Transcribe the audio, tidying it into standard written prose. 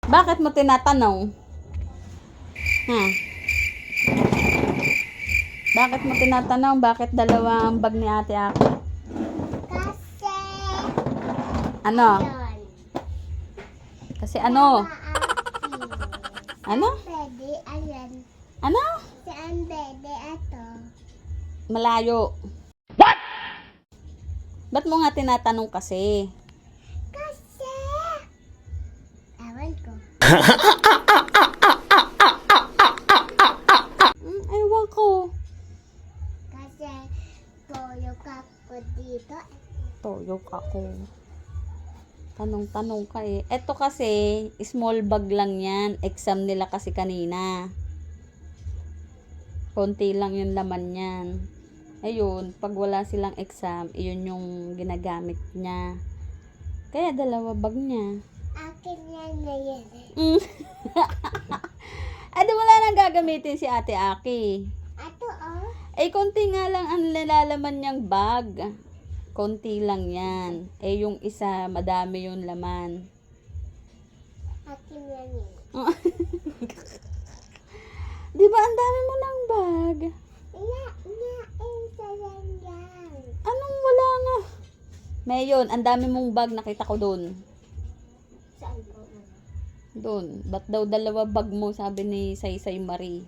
Bakit mo tinatanong? Ha? Bakit mo tinatanong? Bakit dalawang bag ni Ate Aki? Kasi, Ano? yun. Kasi ano? Ano? Pwede, ayan. Ano? Saan pwede ato? Malayo. What? Ba't mo nga tinatanong kasi? Kasi, ewan ko. Ewan ko. Kasi, tuyok ako dito. Tuyok ako. Tanong-tanong ka eh. Eto kasi, small bag lang yan. Exam nila kasi kanina. Konti lang yung laman yan. Ayun, pag wala silang exam, iyon yung ginagamit niya. Kaya dalawa bag niya. Akin yan ngayon. Ado wala nang gagamitin si Ate Aki. Ato, oh. Eh, konti nga lang ang nilalaman niyang bag. Konti lang yan. Eh, yung isa, madami yung laman. Akin yan yun. Di ba, ang dami mo ng bag? Isa yan yan. Anong wala nga? Mayon, ang dami mong bag, nakita ko doon. Saan po? Doon. Ba't daw dalawa bag mo, sabi ni Saysay Marie.